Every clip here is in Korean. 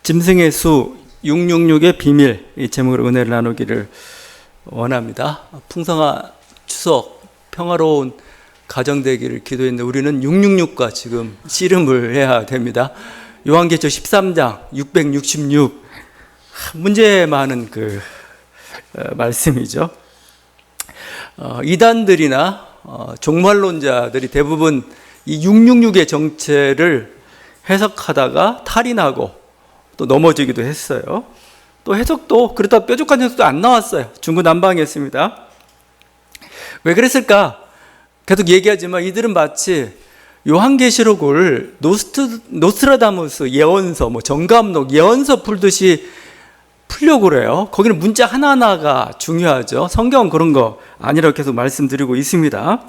짐승의 수 666의 비밀, 이 제목으로 은혜를 나누기를 원합니다. 풍성한 추석, 평화로운 가정 되기를 기도했는데 우리는 666과 지금 씨름을 해야 됩니다. 요한계시록 13장 666, 문제 많은 말씀이죠. 이단들이나 종말론자들이 대부분 이 666의 정체를 해석하다가 탈인하고 또 넘어지기도 했어요. 또 해석도 그렇다 뾰족한 해석도 안 나왔어요. 중구난방이었습니다. 왜 그랬을까? 계속 얘기하지만 이들은 마치 요한계시록을 노스트라다무스 예언서, 정감록 예언서 풀듯이 풀려고 그래요. 거기는 문자 하나하나가 중요하죠. 성경은 그런 거 아니라고 계속 말씀드리고 있습니다.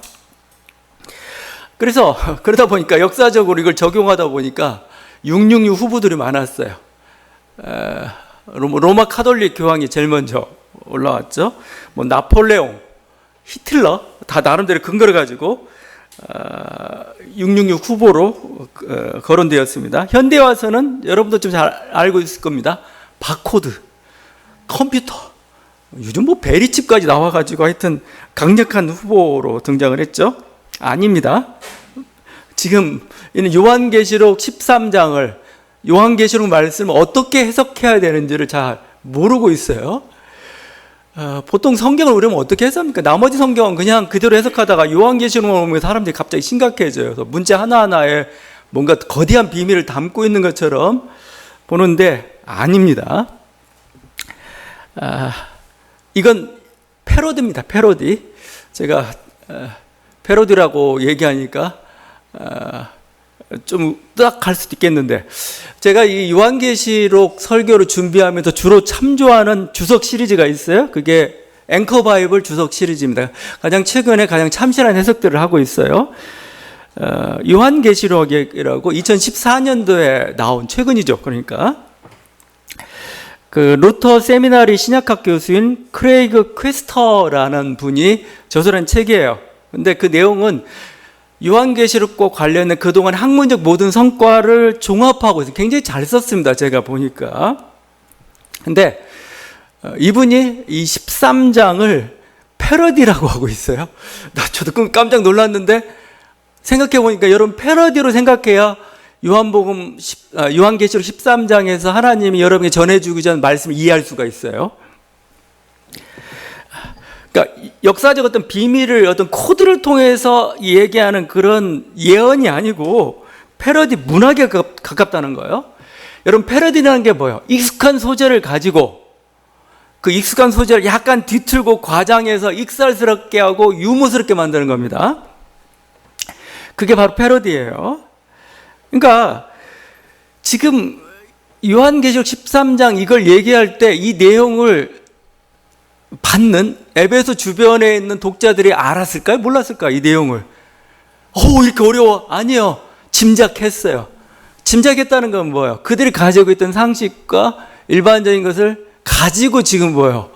그래서 그러다 보니까 역사적으로 이걸 적용하다 보니까 666 후보들이 많았어요. 로마 카톨릭 교황이 제일 먼저 올라왔죠. 나폴레옹, 히틀러 다 나름대로 근거를 가지고 666 후보로 거론되었습니다. 현대 와서는 여러분도 좀 잘 알고 있을 겁니다. 바코드, 컴퓨터, 요즘 베리칩까지 나와가지고 하여튼 강력한 후보로 등장을 했죠. 아닙니다. 지금 요한계시록 13장을 요한계시록 말씀을 어떻게 해석해야 되는지를 잘 모르고 있어요. 보통 성경을 우리는 어떻게 해석합니까? 나머지 성경은 그냥 그대로 해석하다가 요한계시록을 보면 사람들이 갑자기 심각해져요. 그래서 문자 하나하나에 뭔가 거대한 비밀을 담고 있는 것처럼 보는데 아닙니다. 이건 패러디입니다. 패러디. 제가 패러디라고 얘기하니까 좀 딱 할 수도 있겠는데, 제가 이 요한계시록 설교를 준비하면서 주로 참조하는 주석 시리즈가 있어요. 그게 앵커 바이블 주석 시리즈입니다. 가장 최근에 가장 참신한 해석들을 하고 있어요. 요한계시록이라고 2014년도에 나온, 최근이죠. 그러니까 루터 세미나리 신약학 교수인 크레이그 퀘스터라는 분이 저술한 책이에요. 근데 그 내용은 요한계시록과 관련된 그동안 학문적 모든 성과를 종합하고 있어요. 굉장히 잘 썼습니다. 제가 보니까. 근데 이분이 이 13장을 패러디라고 하고 있어요. 저도 깜짝 놀랐는데, 생각해 보니까 여러분, 패러디로 생각해야 요한계시록 13장에서 하나님이 여러분에게 전해주기 전 말씀을 이해할 수가 있어요. 그러니까 역사적 어떤 비밀을 어떤 코드를 통해서 얘기하는 그런 예언이 아니고 패러디 문학에 가깝다는 거예요. 여러분, 패러디라는 게 뭐예요? 익숙한 소재를 가지고 그 익숙한 소재를 약간 뒤틀고 과장해서 익살스럽게 하고 유머스럽게 만드는 겁니다. 그게 바로 패러디예요. 그러니까 지금 요한계시록 13장 이걸 얘기할 때 이 내용을 받는 에베소 주변에 있는 독자들이 알았을까요? 몰랐을까요? 이 내용을. 이렇게 어려워. 아니요. 짐작했어요. 짐작했다는 건 뭐예요? 그들이 가지고 있던 상식과 일반적인 것을 가지고 지금 뭐예요?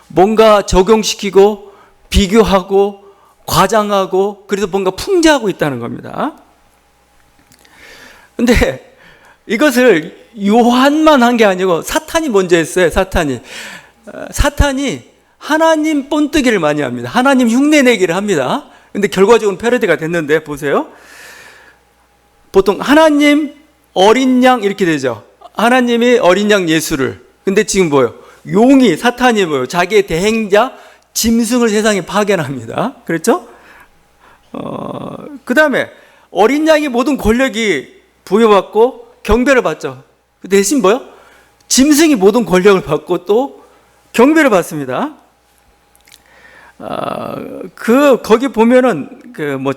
뭔가 적용시키고 비교하고 과장하고 그래서 뭔가 풍자하고 있다는 겁니다. 근데 이것을 요한만 한 게 아니고 사탄이 먼저 했어요. 사탄이 하나님 본뜨기를 많이 합니다. 하나님 흉내내기를 합니다. 근데 결과적으로 패러디가 됐는데 보세요. 보통 하나님 어린 양 이렇게 되죠. 하나님이 어린 양 예수를. 근데 지금 뭐예요? 사탄이 뭐예요? 자기의 대행자 짐승을 세상에 파견합니다. 그렇죠? 그 다음에 어린 양이 모든 권력이 부여받고 경배를 받죠. 대신 뭐요? 짐승이 모든 권력을 받고 또 경배를 받습니다. 거기 보면은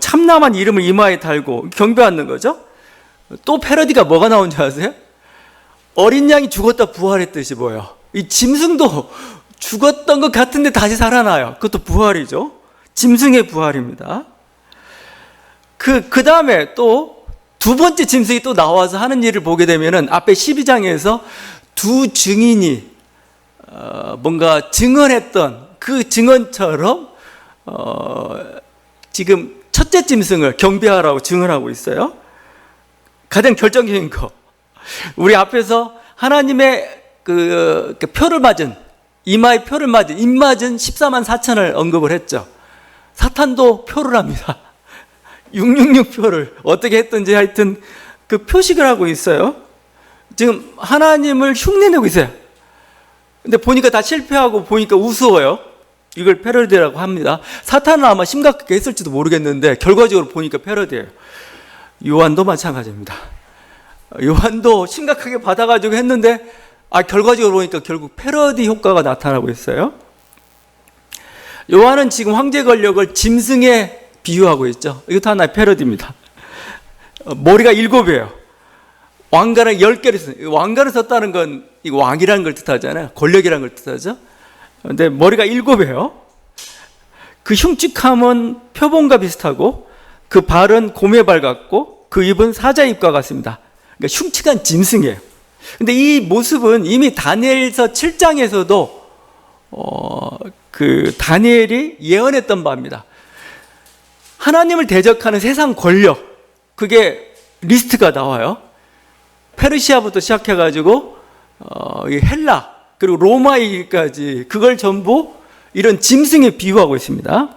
참남한 이름을 이마에 달고 경배하는 거죠. 또 패러디가 뭐가 나온 줄 아세요? 어린 양이 죽었다 부활했듯이 뭐예요? 이 짐승도 죽었던 것 같은데 다시 살아나요. 그것도 부활이죠. 짐승의 부활입니다. 그 다음에 또 두 번째 짐승이 또 나와서 하는 일을 보게 되면은 앞에 12장에서 두 증인이 뭔가 증언했던 그 증언처럼 지금 첫째 짐승을 경배하라고 증언하고 있어요. 가장 결정적인 거, 우리 앞에서 하나님의 그 표를 맞은, 이마에 표를 맞은, 입 맞은 14만 4천을 언급을 했죠. 사탄도 표를 합니다. 666 표를 어떻게 했든지 하여튼 그 표식을 하고 있어요. 지금 하나님을 흉내내고 있어요. 근데 보니까 다 실패하고 보니까 우스워요. 이걸 패러디라고 합니다. 사탄은 아마 심각하게 했을지도 모르겠는데 결과적으로 보니까 패러디예요. 요한도 마찬가지입니다. 요한도 심각하게 받아가지고 했는데 결과적으로 보니까 결국 패러디 효과가 나타나고 있어요. 요한은 지금 황제 권력을 짐승에 비유하고 있죠. 이것도 하나의 패러디입니다. 머리가 7이에요. 왕관을 10개를 썼어요. 왕관을 썼다는 건 이거 왕이라는 걸 뜻하잖아요. 권력이라는 걸 뜻하죠. 근데 머리가 7이에요. 그 흉측함은 표범과 비슷하고 그 발은 곰의 발 같고 그 입은 사자의 입과 같습니다. 그러니까 흉측한 짐승이에요. 근데 이 모습은 이미 다니엘서 7장에서도 그 다니엘이 예언했던 바입니다. 하나님을 대적하는 세상 권력, 그게 리스트가 나와요. 페르시아부터 시작해가지고 헬라 그리고 로마까지 그걸 전부 이런 짐승에 비유하고 있습니다.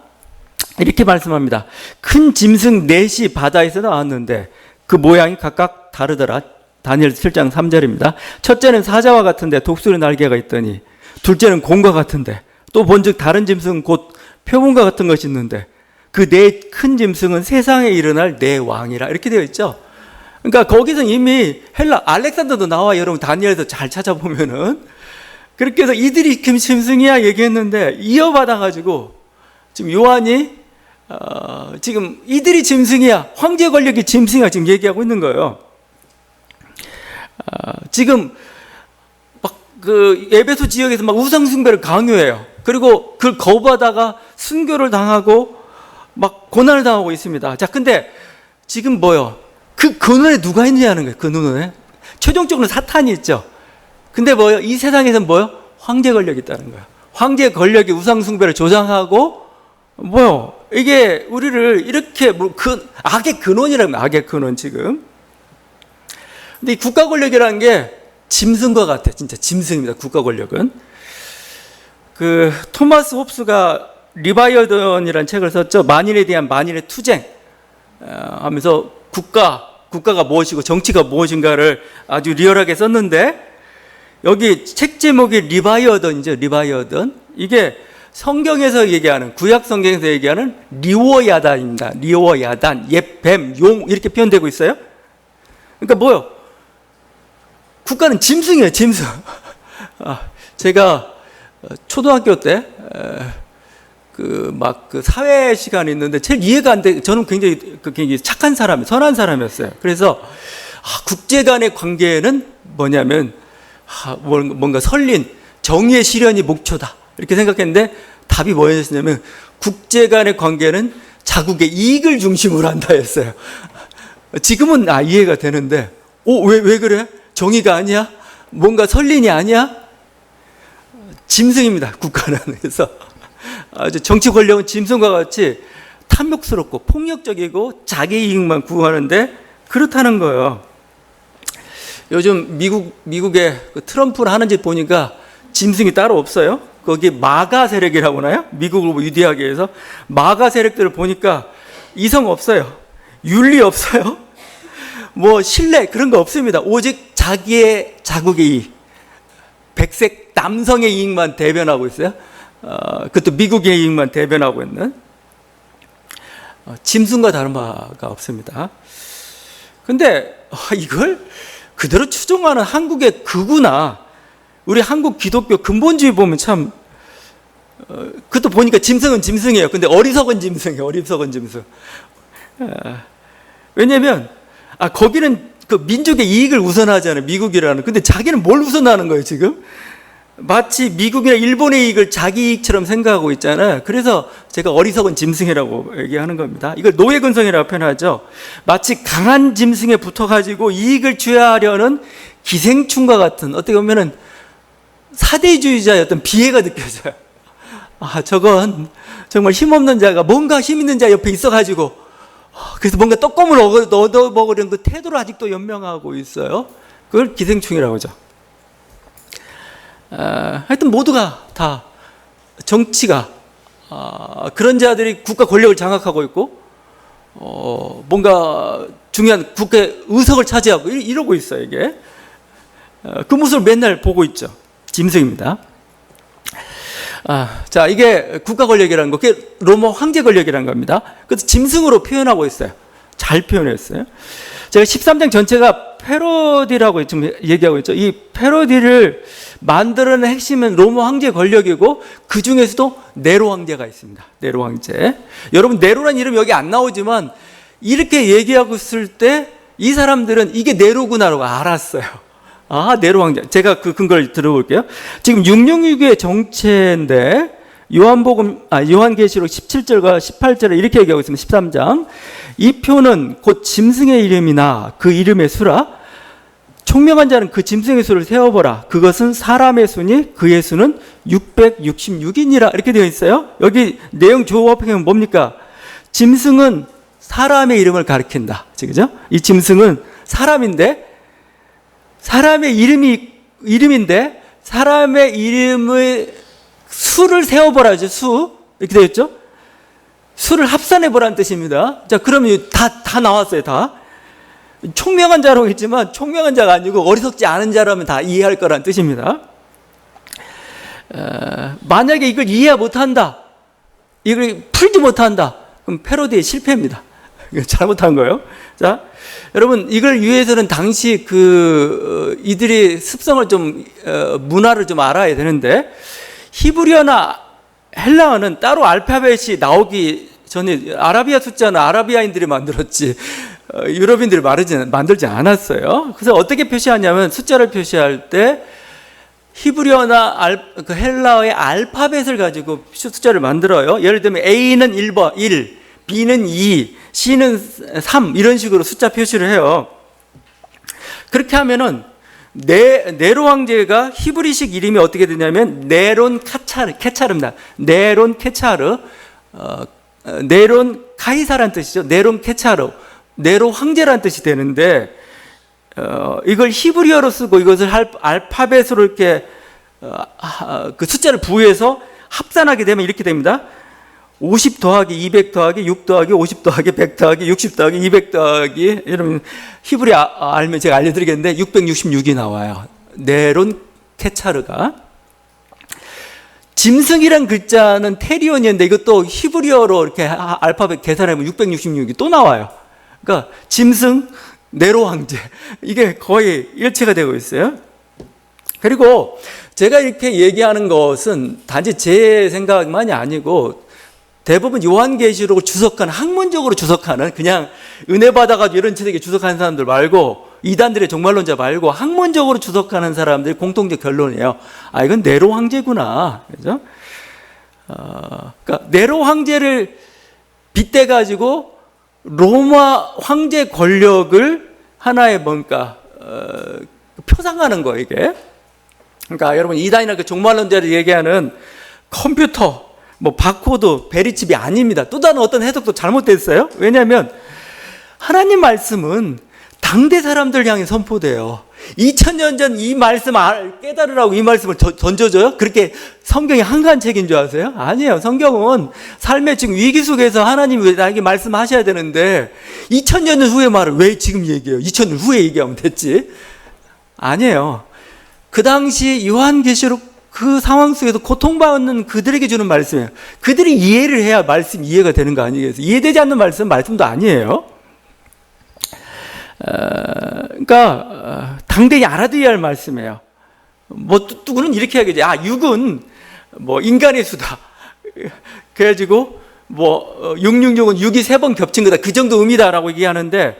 이렇게 말씀합니다. 큰 짐승 넷이 바다에서 나왔는데 그 모양이 각각 다르더라. 다니엘 7장 3절입니다. 첫째는 사자와 같은데 독수리 날개가 있더니 둘째는 곰과 같은데 또 본즉 다른 짐승 곧 표범과 같은 것이 있는데 그 네 큰 짐승은 세상에 일어날 네 왕이라 이렇게 되어 있죠. 그러니까 거기서 이미 헬라 알렉산더도 나와. 여러분 다니엘에서 잘 찾아보면은 그렇게 해서 이들이 큰 짐승이야 얘기했는데 이어받아가지고 지금 요한이 지금 이들이 짐승이야, 황제 권력이 짐승이야 지금 얘기하고 있는 거예요. 지금 막 그 에베소 지역에서 막 우상 숭배를 강요해요. 그리고 그걸 거부하다가 순교를 당하고 막 고난을 당하고 있습니다. 자, 근데 지금 뭐요? 그 근원에 누가 있느냐는 거예요. 그 근원에 최종적으로 사탄이 있죠. 근데 뭐요? 이 세상에서는 뭐요? 황제 권력이 있다는 거예요. 황제 권력이 우상 숭배를 조장하고 뭐요? 이게 우리를 이렇게 악의 근원이라면 악의 근원 지금. 근데 이 국가 권력이라는 게 짐승과 같아. 진짜 짐승입니다. 국가 권력은. 그 토마스 홉스가 리바이어던이라는 책을 썼죠. 만인에 대한 만인의 투쟁 하면서 국가가 무엇이고 정치가 무엇인가를 아주 리얼하게 썼는데 여기 책 제목이 리바이어던이죠. 리바이어던. 이게 성경에서 얘기하는, 구약 성경에서 얘기하는 리워야단입니다. 리워야단, 옛뱀, 용 이렇게 표현되고 있어요. 그러니까 뭐요? 국가는 짐승이에요. 짐승. 제가 초등학교 때 그 사회 시간이 있는데 제일 이해가 안 돼. 저는 굉장히 착한 사람, 선한 사람이었어요. 그래서 국제 간의 관계는 뭐냐면 뭔가 설린 정의의 실현이 목표다 이렇게 생각했는데 답이 뭐였냐면 국제 간의 관계는 자국의 이익을 중심으로 한다 했어요. 지금은 이해가 되는데 왜 그래? 정의가 아니야? 뭔가 설린이 아니야? 짐승입니다. 국가는. 그래서 아주 정치 권력은 짐승과 같이 탐욕스럽고 폭력적이고 자기 이익만 구하는데 그렇다는 거예요. 요즘 미국의 그 트럼프를 하는 짓 보니까 짐승이 따로 없어요. 거기 마가 세력이라고 하나요? 미국을 유대하게 해서 마가 세력들을 보니까 이성 없어요. 윤리 없어요. 뭐 신뢰 그런 거 없습니다. 오직 자기의 자국의 이익, 백색 남성의 이익만 대변하고 있어요. 그것도 미국의 이익만 대변하고 있는 짐승과 다른 바가 없습니다. 근데 이걸 그대로 추종하는 한국의 극우나 우리 한국 기독교 근본주의 보면 참 그것도 보니까 짐승은 짐승이에요. 근데 어리석은 짐승이에요. 어리석은 짐승. 왜냐면 거기는 그 민족의 이익을 우선하잖아요. 미국이라는. 근데 자기는 뭘 우선하는 거예요 지금? 마치 미국이나 일본의 이익을 자기 이익처럼 생각하고 있잖아요. 그래서 제가 어리석은 짐승이라고 얘기하는 겁니다. 이걸 노예근성이라고 표현하죠. 마치 강한 짐승에 붙어가지고 이익을 취하려는 기생충과 같은, 어떻게 보면은 사대주의자의 어떤 비애가 느껴져요. 저건 정말 힘없는 자가 뭔가 힘 있는 자 옆에 있어가지고 그래서 뭔가 떡고물 얻어먹으려는 그 태도를 아직도 연명하고 있어요. 그걸 기생충이라고 하죠. 하여튼 모두가 다 정치가 그런 자들이 국가 권력을 장악하고 있고 뭔가 중요한 국회 의석을 차지하고 이러고 있어요. 이게 그 모습을 맨날 보고 있죠. 짐승입니다. 자, 이게 국가 권력이라는 거, 그게 로마 황제 권력이라는 겁니다. 그래서 짐승으로 표현하고 있어요. 잘 표현했어요. 제가 13장 전체가 패러디라고 지금 얘기하고 있죠. 이 패러디를 만들어낸 핵심은 로마 황제 권력이고 그 중에서도 네로 황제가 있습니다. 네로 황제. 여러분, 네로라는 이름 여기 안 나오지만 이렇게 얘기하고 있을 때 이 사람들은 이게 네로구나라고 알았어요. 네로 황제. 제가 그 근거를 들어볼게요. 지금 666의 정체인데 요한계시록 17절과 18절에 이렇게 얘기하고 있습니다. 13장. 이 표는 곧 짐승의 이름이나 그 이름의 수라. 총명한 자는 그 짐승의 수를 세어보라. 그것은 사람의 수니 그의 수는 666이니라. 이렇게 되어 있어요. 여기 내용 조합하면 뭡니까? 짐승은 사람의 이름을 가리킨다. 그죠? 이 짐승은 사람인데, 사람의 이름인데, 사람의 이름의 수를 세어보라죠. 수. 이렇게 되어 있죠? 수를 합산해보라는 뜻입니다. 자, 그러면 다 나왔어요. 다. 총명한 자라고 했지만 총명한 자가 아니고 어리석지 않은 자라면 다 이해할 거란 뜻입니다. 만약에 이걸 이해 못한다, 이걸 풀지 못한다, 그럼 패러디의 실패입니다. 잘못한 거예요. 자, 여러분, 이걸 위해서는 당시 이들이 습성을 좀 문화를 좀 알아야 되는데, 히브리어나 헬라어는 따로 알파벳이 나오기 전에 아라비아 숫자는 아라비아인들이 만들었지 유럽인들이 만들지 않았어요. 그래서 어떻게 표시하냐면 숫자를 표시할 때 히브리어나 헬라어의 알파벳을 가지고 숫자를 만들어요. 예를 들면 A는 1번 1, B는 2, C는 3 이런 식으로 숫자 표시를 해요. 그렇게 하면은 네로 황제가 히브리식 이름이 어떻게 되냐면 네론 케차르입니다. 네론 케차르, 네론 카이사라는 뜻이죠. 네론 케차르, 네로 황제라는 뜻이 되는데, 이걸 히브리어로 쓰고 이것을 알파벳으로 이렇게 그 숫자를 부여해서 합산하게 되면 이렇게 됩니다. 50 더하기 200 더하기 6 더하기 50 더하기 100 더하기 60 더하기 200 더하기, 여러분 히브리 알면 제가 알려드리겠는데 666이 나와요. 네론 케차르가. 짐승이란 글자는 테리온이었는데 이것도 히브리어로 이렇게 알파벳 계산하면 666이 또 나와요. 그러니까 짐승, 네로 황제, 이게 거의 일치가 되고 있어요. 그리고 제가 이렇게 얘기하는 것은 단지 제 생각만이 아니고 대부분 요한계시록을 주석하는, 학문적으로 주석하는, 그냥 은혜 받아가지고 이런 책에 주석하는 사람들 말고, 이단들의 종말론자 말고 학문적으로 주석하는 사람들이 공통적 결론이에요. 이건 네로 황제구나. 그죠? 그러니까 네로 황제를 빗대가지고 로마 황제 권력을 하나의 뭔가 표상하는 거예요, 이게. 그러니까 여러분, 이단이나 그 종말론자를 얘기하는 컴퓨터, 바코드, 베리칩이 아닙니다. 또 다른 어떤 해석도 잘못됐어요. 왜냐하면 하나님 말씀은 당대 사람들 향해 선포돼요. 2000년 전 이 말씀 깨달으라고 이 말씀을 던져줘요? 그렇게 성경이 한가한 책인 줄 아세요? 아니에요. 성경은 삶의 지금 위기 속에서 하나님이 나에게 말씀하셔야 되는데 2000년 후의 말을 왜 지금 얘기해요? 2000년 후에 얘기하면 됐지. 아니에요. 그 당시 요한계시록 그 상황 속에서 고통받는 그들에게 주는 말씀이에요. 그들이 이해를 해야 말씀 이해가 되는 거 아니겠어요? 이해되지 않는 말씀은 말씀도 아니에요. 그러니까 당대에 알아둬야 할 말씀이에요. 누구는 이렇게 하겠지. 6은 인간의 수다. 그래가지고 666은 6이 3번 겹친 거다. 그 정도 의미다라고 얘기하는데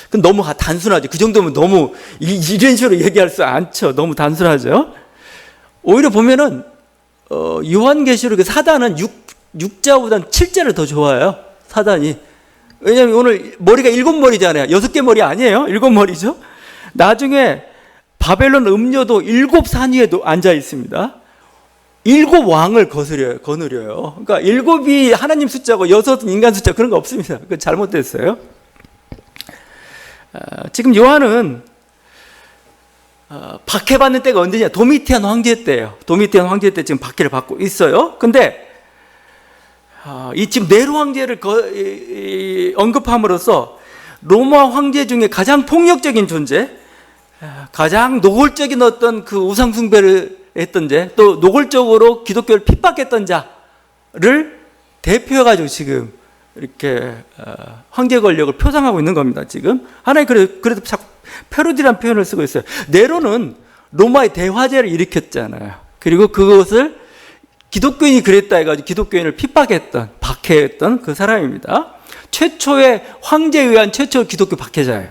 그건 너무 단순하죠. 그 정도면 너무 이런 식으로 얘기할 수 않죠. 너무 단순하죠. 오히려 보면은 요한계시록의 사단은 6자보다는 7자를 더 좋아해요. 사단이. 왜냐하면 오늘 머리가 7머리잖아요. 6개 머리 아니에요. 7머리죠. 나중에 바벨론 음료도 7산 위에 앉아 있습니다. 7왕을 거느려요. 그러니까 7이 하나님 숫자고 6은 인간 숫자, 그런 거 없습니다. 그건 잘못됐어요. 지금 요한은 박해받는 때가 언제냐? 도미티안 황제 때예요. 도미티안 황제 때 지금 박해를 받고 있어요. 근데 이 지금 네로 황제를 언급함으로써 로마 황제 중에 가장 폭력적인 존재, 가장 노골적인 어떤 그 우상 숭배를 했던 자, 또 노골적으로 기독교를 핍박했던 자를 대표해가지고 지금 이렇게 황제 권력을 표상하고 있는 겁니다. 지금 하나님 그래도 자꾸 페로디라는 표현을 쓰고 있어요. 네로는 로마의 대화재를 일으켰잖아요. 그리고 그것을 기독교인이 그랬다 해가지고 기독교인을 핍박했던, 박해했던 그 사람입니다. 최초의 황제에 의한 최초 기독교 박해자예요.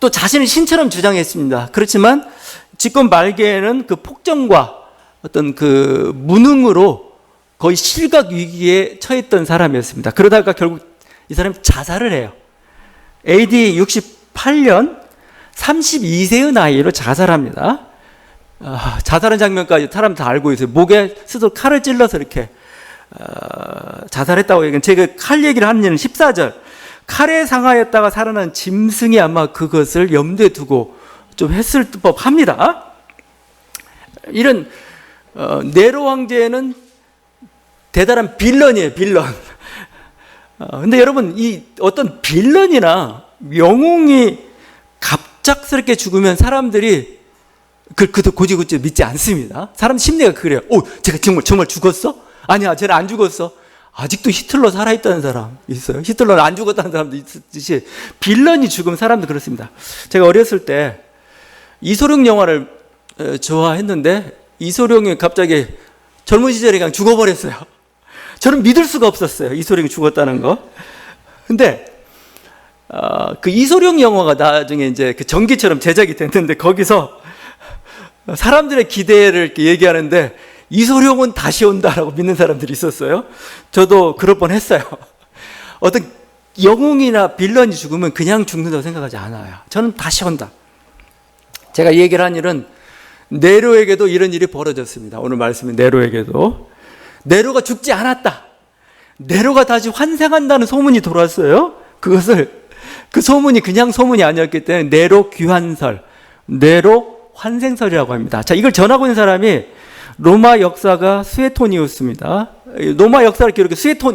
또 자신을 신처럼 주장했습니다. 그렇지만 집권 말기에는 그 폭정과 어떤 그 무능으로 거의 실각 위기에 처했던 사람이었습니다. 그러다가 결국 이 사람이 자살을 해요. AD 68년 32세의 나이로 자살합니다. 자살한 장면까지 사람 다 알고 있어요. 목에 스스로 칼을 찔러서 이렇게 자살했다고 얘기해요. 제가 칼 얘기를 하는 예는 14절. 칼에 상하였다가 살아난 짐승이 아마 그것을 염두에 두고 좀 했을 법합니다. 이런 네로 황제는 대단한 빌런이에요, 빌런. 근데 여러분, 이 어떤 빌런이나 영웅이 갑작스럽게 죽으면 사람들이 고지고지 믿지 않습니다. 사람 심리가 그래요. 제가 정말 죽었어? 아니야, 쟤는 안 죽었어. 아직도 히틀러 살아있다는 사람 있어요. 히틀러는 안 죽었다는 사람도 있듯이 빌런이 죽으면 사람도 그렇습니다. 제가 어렸을 때 이소룡 영화를 좋아했는데 이소룡이 갑자기 젊은 시절에 그냥 죽어버렸어요. 저는 믿을 수가 없었어요. 이소룡이 죽었다는 거. 근데 그 이소룡 영화가 나중에 이제 그 전기처럼 제작이 됐는데 거기서 사람들의 기대를 이렇게 얘기하는데 이소룡은 다시 온다라고 믿는 사람들이 있었어요. 저도 그럴 뻔했어요. 어떤 영웅이나 빌런이 죽으면 그냥 죽는다고 생각하지 않아요. 저는 다시 온다. 제가 이 얘기를 한 일은 네로에게도 이런 일이 벌어졌습니다. 오늘 말씀은 네로에게도. 네로가 죽지 않았다. 네로가 다시 환생한다는 소문이 돌았어요. 그 소문이 그냥 소문이 아니었기 때문에 네로 귀환설, 네로 환생설이라고 합니다. 자, 이걸 전하고 있는 사람이 로마 역사가 수에토니우스입니다. 로마 역사를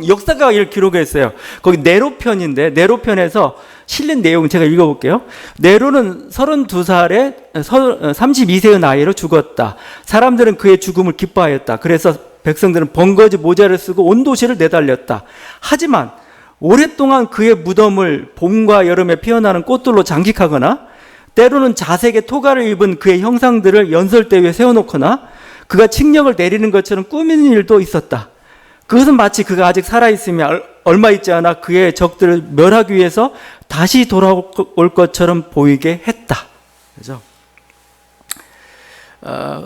역사가 이걸 기록했어요. 거기 네로편인데 네로편에서 실린 내용 제가 읽어볼게요. 네로는 32살에 32세의 나이로 죽었다. 사람들은 그의 죽음을 기뻐하였다. 그래서 백성들은 번거지 모자를 쓰고 온 도시를 내달렸다. 하지만 오랫동안 그의 무덤을 봄과 여름에 피어나는 꽃들로 장식하거나 때로는 자색의 토가를 입은 그의 형상들을 연설대 위에 세워놓거나 그가 칙령을 내리는 것처럼 꾸미는 일도 있었다. 그것은 마치 그가 아직 살아있으며 얼마 있지 않아 그의 적들을 멸하기 위해서 다시 돌아올 것처럼 보이게 했다. 그죠?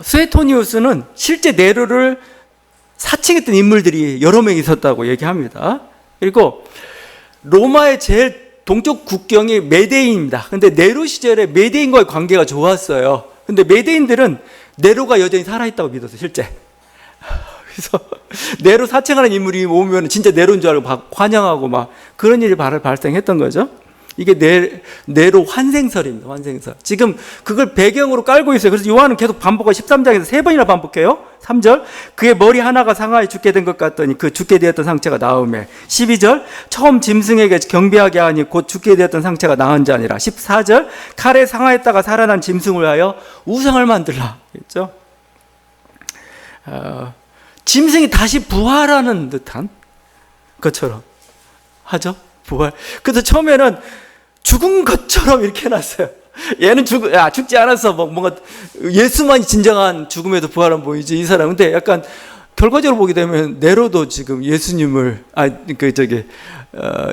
수에토니우스는 실제 네로를 사칭했던 인물들이 여러 명 있었다고 얘기합니다. 그리고 로마의 제일 동쪽 국경이 메데인입니다. 근데 네로 시절에 메데인과의 관계가 좋았어요. 근데 메데인들은 네로가 여전히 살아있다고 믿었어요, 실제. 그래서 네로 사칭하는 인물이 오면 진짜 네로인 줄 알고 막 환영하고 막 그런 일이 발생했던 거죠. 이게 네로 환생설입니다. 환생설. 지금 그걸 배경으로 깔고 있어요. 그래서 요한은 계속 반복하고 13장에서 3번이나 반복해요. 3절 그의 머리 하나가 상하에 죽게 된 것 같더니 그 죽게 되었던 상처가 나음에. 12절 처음 짐승에게 경배하게 하니 곧 죽게 되었던 상처가 나은 자니라. 14절 칼에 상하였다가 살아난 짐승을 하여 우상을 만들라. 그랬죠? 짐승이 다시 부활하는 듯한 것처럼 하죠. 부활. 그래서 처음에는 죽은 것처럼 이렇게 해놨어요. 얘는 죽지 않았어. 뭔가 예수만이 진정한 죽음에도 부활은 보이지 이 사람. 근데 약간 결과적으로 보게 되면 네로도 지금 예수님을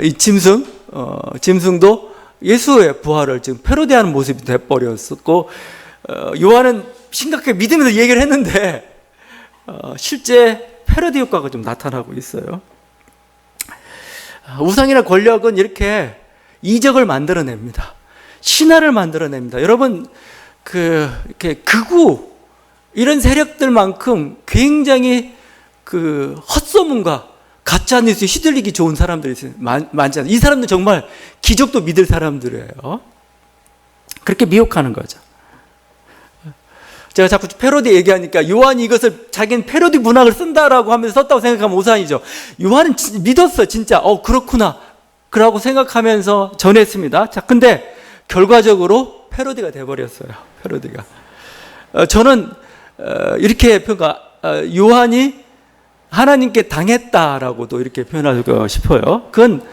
이 짐승도 예수의 부활을 지금 패러디하는 모습이 돼버렸었고 요한은 심각하게 믿으면서 얘기를 했는데 실제 패러디 효과가 좀 나타나고 있어요. 우상이나 권력은 이렇게 이적을 만들어냅니다. 신화를 만들어냅니다. 여러분, 이렇게 극우, 이런 세력들만큼 굉장히 헛소문과 가짜뉴스에 휘둘리기 좋은 사람들이 많지 않아요. 이 사람들 정말 기적도 믿을 사람들이에요. 그렇게 미혹하는 거죠. 제가 자꾸 패러디 얘기하니까 요한이 이것을 자기는 패러디 문학을 쓴다라고 하면서 썼다고 생각하면 오산이죠. 요한은 믿었어, 진짜. 그렇구나. 그러고 생각하면서 전했습니다. 자, 근데 결과적으로 패러디가 돼버렸어요. 패러디가. 저는 이렇게 요한이 하나님께 당했다라고도 이렇게 표현하고 싶어요. 그건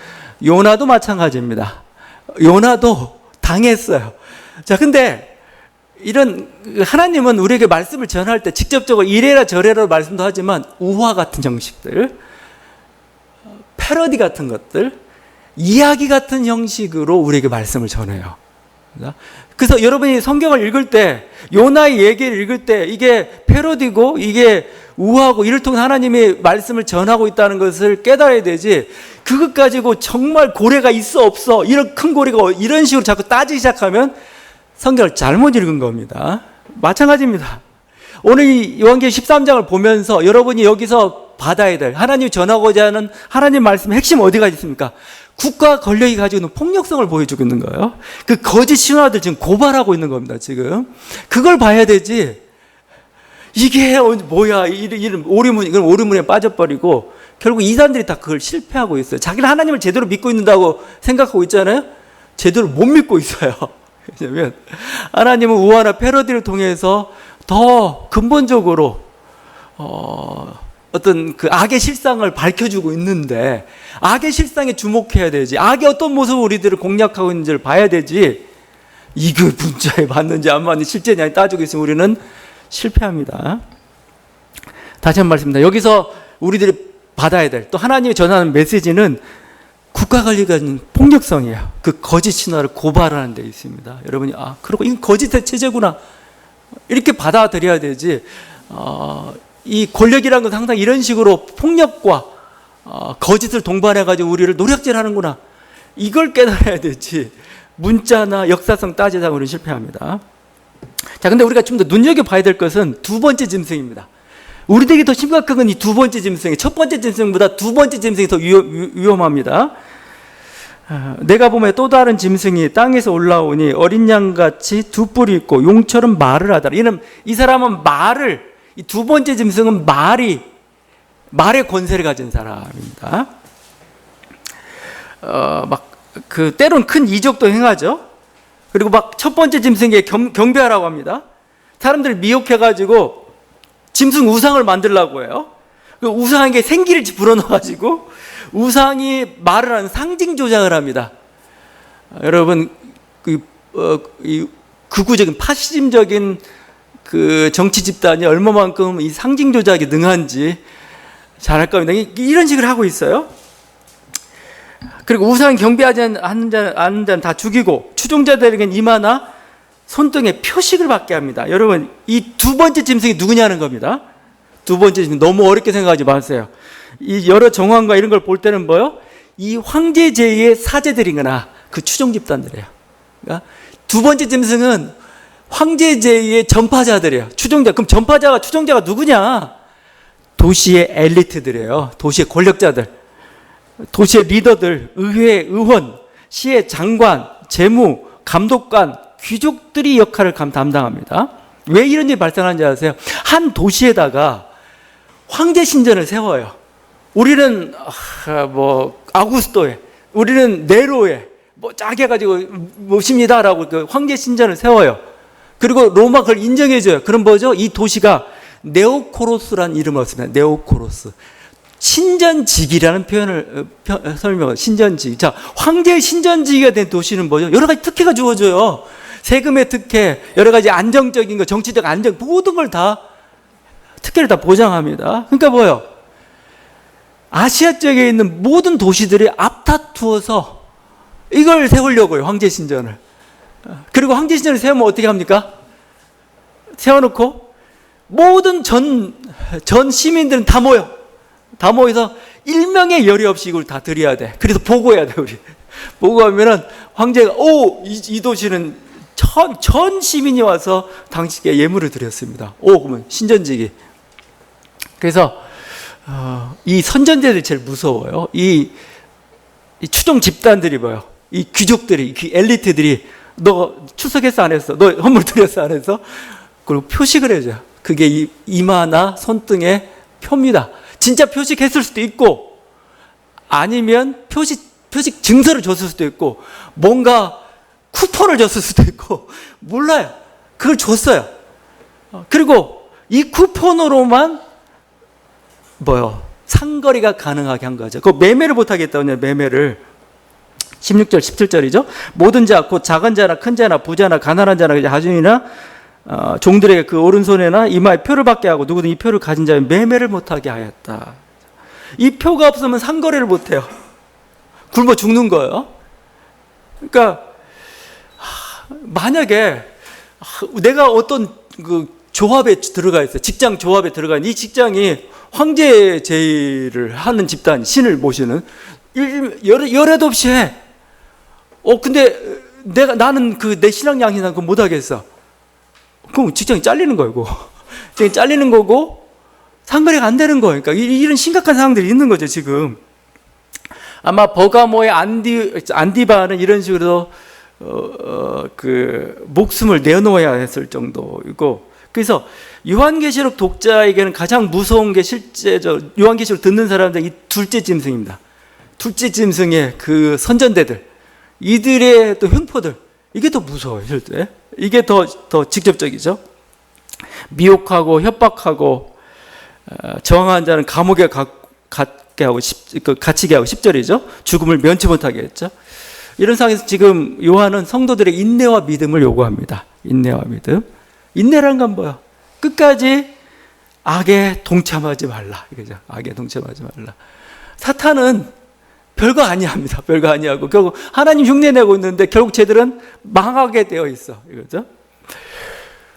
요나도 마찬가지입니다. 요나도 당했어요. 자, 근데 이런 하나님은 우리에게 말씀을 전할 때 직접적으로 이래라 저래라 말씀도 하지만 우화 같은 형식들, 패러디 같은 것들, 이야기 같은 형식으로 우리에게 말씀을 전해요. 그래서 여러분이 성경을 읽을 때, 요나의 얘기를 읽을 때 이게 패러디고 이게 우화고 이를 통해 하나님이 말씀을 전하고 있다는 것을 깨달아야 되지, 그것 가지고 정말 고래가 있어 없어 이런 큰 고래가 이런 식으로 자꾸 따지기 시작하면 성경을 잘못 읽은 겁니다. 마찬가지입니다. 오늘 이 요한계시록 13장을 보면서 여러분이 여기서 받아야 될, 하나님이 전하고자 하는 하나님 말씀의 핵심 어디가 있습니까? 국가 권력이 가지고 있는 폭력성을 보여주고 있는 거예요. 그 거짓 신화들 지금 고발하고 있는 겁니다, 지금. 그걸 봐야 되지. 이게 뭐야, 이런 오리문에 빠져버리고, 결국 이단들이 다 그걸 실패하고 있어요. 자기는 하나님을 제대로 믿고 있는다고 생각하고 있잖아요? 제대로 못 믿고 있어요. 왜냐면, 하나님은 우화나 패러디를 통해서 더 근본적으로, 어떤 그 악의 실상을 밝혀주고 있는데, 악의 실상에 주목해야 되지, 악의 어떤 모습을 우리들을 공략하고 있는지를 봐야 되지, 이거 문자에 맞는지 안 맞는지 실제냐 따지고 있으면 우리는 실패합니다. 다시 한 번 말씀입니다. 여기서 우리들이 받아야 될, 또 하나님이 전하는 메시지는 국가 관리가 있는 폭력성이에요. 그 거짓 신화를 고발하는 데 있습니다. 여러분이 그리고 이건 거짓의 체제구나 이렇게 받아들여야 되지, 이 권력이라는 건 항상 이런 식으로 폭력과 거짓을 동반해가지고 우리를 노략질하는구나, 이걸 깨달아야 되지, 문자나 역사성 따지다 우리는 실패합니다. 자, 근데 우리가 좀 더 눈여겨봐야 될 것은 두 번째 짐승입니다. 우리들에게 더 심각한 건 이 두 번째 짐승이, 첫 번째 짐승보다 두 번째 짐승이 더 위험합니다. 내가 보면 또 다른 짐승이 땅에서 올라오니 어린 양같이 두 뿔이 있고 용처럼 말을 하더라. 이 사람은 이 두 번째 짐승은 말의 권세를 가진 사람입니다. 때론 큰 이적도 행하죠. 그리고 첫 번째 짐승에게 경배하라고 합니다. 사람들을 미혹해가지고 짐승 우상을 만들려고 해요. 그 우상에게 생기를 불어넣어가지고 우상이 말을 하는 상징 조작을 합니다. 여러분, 극우적인 파시즘적인 그 정치 집단이 얼마만큼 이 상징 조작에 능한지 잘 알 겁니다. 이런 식으로 하고 있어요. 그리고 우상 경배하지 않는 자는 다 죽이고 추종자들에게는 이마나 손등에 표식을 받게 합니다. 여러분, 이 두 번째 짐승이 누구냐는 겁니다. 두 번째 짐승 너무 어렵게 생각하지 마세요. 이 여러 정황과 이런 걸 볼 때는 뭐요? 이 황제 제의의 사제들이거나 그 추종 집단들이에요. 그러니까 두 번째 짐승은 황제 제의의 전파자들이에요. 추종자. 그럼 추종자가 누구냐? 도시의 엘리트들이에요. 도시의 권력자들, 도시의 리더들, 의회, 의원, 시의 장관, 재무, 감독관, 귀족들이 역할을 담당합니다. 왜 이런 일이 발생하는지 아세요? 한 도시에다가 황제 신전을 세워요. 우리는 아구스토에, 우리는 네로에 짜게 가지고 모십니다라고 그 황제 신전을 세워요. 그리고 로마 그걸 인정해줘요. 그럼 뭐죠? 이 도시가 네오코로스라는 이름을 얻습니다. 네오코로스. 신전지기라는 표현을 설명해요. 신전지기. 자, 황제의 신전지기가 된 도시는 뭐죠? 여러 가지 특혜가 주어져요. 세금의 특혜, 여러 가지 안정적인 거, 정치적 안정, 모든 걸 다, 특혜를 다 보장합니다. 그러니까 뭐예요? 아시아 쪽에 있는 모든 도시들이 앞다투어서 이걸 세우려고요, 황제 신전을. 그리고 황제 신전을 세우면 어떻게 합니까? 세워놓고 모든 전 시민들은 다 모여서 일명의 열이 없이 이걸 다 드려야 돼. 그래서 보고해야 돼, 우리. 보고하면은 황제가, 이 도시는 전 시민이 와서 당신께 예물을 드렸습니다. 그러면 신전지기. 그래서, 이 선전자들이 제일 무서워요. 이 추종 집단들이 뭐예요? 이 귀족들이, 엘리트들이, 너 출석했어, 안 했어? 너 헌물 드렸어, 안 했어? 그리고 표식을 해줘요. 그게 이마나 손등의 표입니다. 진짜 표식했을 수도 있고, 아니면 표식 증서를 줬을 수도 있고, 뭔가 쿠폰을 줬을 수도 있고, 몰라요. 그걸 줬어요. 그리고 이 쿠폰으로만 상거래가 가능하게 한 거죠. 그 매매를 못하겠다고요. 매매를. 16절, 17절이죠. 모든 자, 곧 작은 자나 큰 자나 부자나 가난한 자나 하중이나 종들에게 그 오른손에나 이마에 표를 받게 하고 누구든 이 표를 가진 자는 매매를 못하게 하였다. 이 표가 없으면 상거래를 못해요. 굶어 죽는 거예요. 그러니까 만약에 내가 어떤 그 조합에 들어가 있어요. 직장 조합에 들어가 있는 이 직장이 황제 제의를 하는 집단, 신을 모시는 열애도 없이 해. 근데 나는 내 신앙 양심상 그거 못 하겠어. 그럼 직장이 잘리는 거고, 직장이 잘리는 거고, 상거래가 안 되는 거예요. 그러니까 이런 심각한 상황들이 있는 거죠, 지금. 아마 버가모의 안디바는 이런 식으로, 목숨을 내놓아야 했을 정도이고, 그래서 요한계시록 독자에게는 가장 무서운 게 요한계시록 듣는 사람들 이 둘째 짐승입니다. 둘째 짐승의 그 선전대들, 이들의 또 횡포들, 이게 더 무서워요, 실제. 이게 더 직접적이죠. 미혹하고 협박하고 저항한 자는 감옥에 갇히게 하고 10절이죠. 죽음을 면치 못하게 했죠. 이런 상황에서 지금 요한은 성도들의 인내와 믿음을 요구합니다. 인내와 믿음. 인내라는 건 뭐야? 끝까지 악에 동참하지 말라. 이거죠. 악에 동참하지 말라. 사탄은 별거 아니합니다. 별거 아니하고 결국 하나님 흉내내고 있는데 결국 쟤들은 망하게 되어 있어. 이거죠.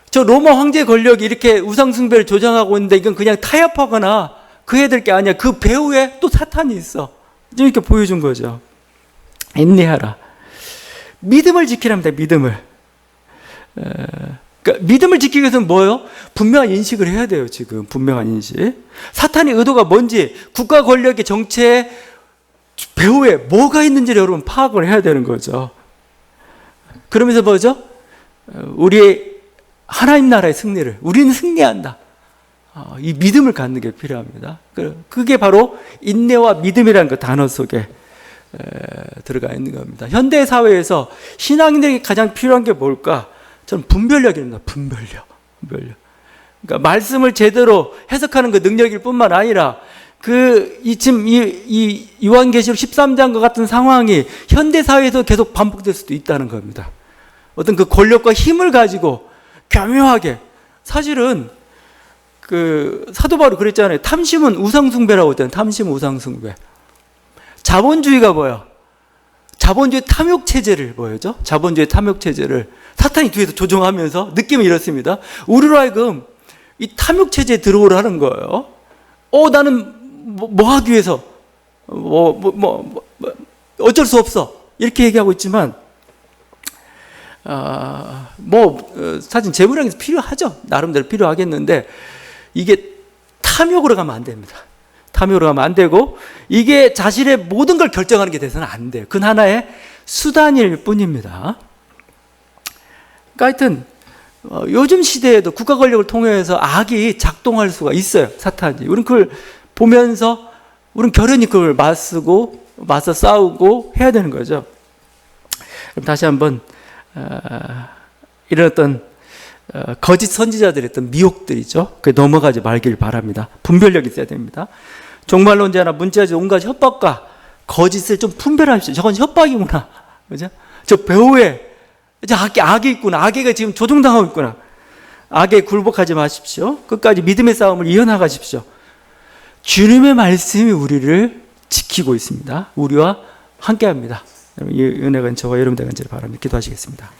저 로마 황제 권력이 이렇게 우상숭배를 조장하고 있는데 이건 그냥 타협하거나 그 애들 게 아니야. 그 배후에 또 사탄이 있어. 이렇게 보여준 거죠. 인내하라. 믿음을 지키랍니다. 믿음을. 그러니까 믿음을 지키기 위해서는 뭐예요? 분명한 인식을 해야 돼요. 지금 분명한 인식. 사탄의 의도가 뭔지, 국가 권력의 정체의 배후에 뭐가 있는지를 여러분 파악을 해야 되는 거죠. 그러면서 뭐죠? 우리의 하나님 나라의 승리를, 우리는 승리한다. 이 믿음을 갖는 게 필요합니다. 그게 바로 인내와 믿음이라는 그 단어 속에 들어가 있는 겁니다. 현대 사회에서 신앙인들에게 가장 필요한 게 뭘까? 저는 분별력입니다. 분별력. 그러니까 말씀을 제대로 해석하는 그 능력일 뿐만 아니라 지금 이 요한계시록 13장과 같은 상황이 현대 사회에서 계속 반복될 수도 있다는 겁니다. 어떤 그 권력과 힘을 가지고 교묘하게, 사실은 사도 바울이 그랬잖아요. 탐심은 우상숭배라고 했잖아요. 탐심은 우상숭배. 자본주의가 뭐야? 자본주의 탐욕체제를 뭐였죠? 자본주의 탐욕체제를 사탄이 뒤에서 조종하면서 느낌이 이렇습니다. 우리로 하여금 이 탐욕체제에 들어오라는 거예요. 나는 뭐 하기 위해서 어쩔 수 없어 이렇게 얘기하고 있지만 사실 재물량에서 필요하죠. 나름대로 필요하겠는데 이게 탐욕으로 가면 안 됩니다. 탐욕으로 가면 안 되고 이게 자신의 모든 걸 결정하는 게 돼서는 안 돼요. 그건 하나의 수단일 뿐입니다. 그러니까 하여튼 요즘 시대에도 국가 권력을 통해서 악이 작동할 수가 있어요. 사탄이. 우리는 그걸 보면서 우리는 결연히 그걸 맞서 싸우고 해야 되는 거죠. 그럼 다시 한번 이런 어떤 거짓 선지자들의 어떤 미혹들이죠. 그게 넘어가지 말길 바랍니다. 분별력이 있어야 됩니다. 종말론자나 문자지 온갖 협박과 거짓을 좀 분별하십시오. 저건 협박이구나. 그죠? 저 배후에 악이 있구나. 악에가 지금 조종당하고 있구나. 악에 굴복하지 마십시오. 끝까지 믿음의 싸움을 이어나가십시오. 주님의 말씀이 우리를 지키고 있습니다. 우리와 함께합니다. 이 은혜가 저와 여러분들 간절히 바랍니다. 기도하시겠습니다.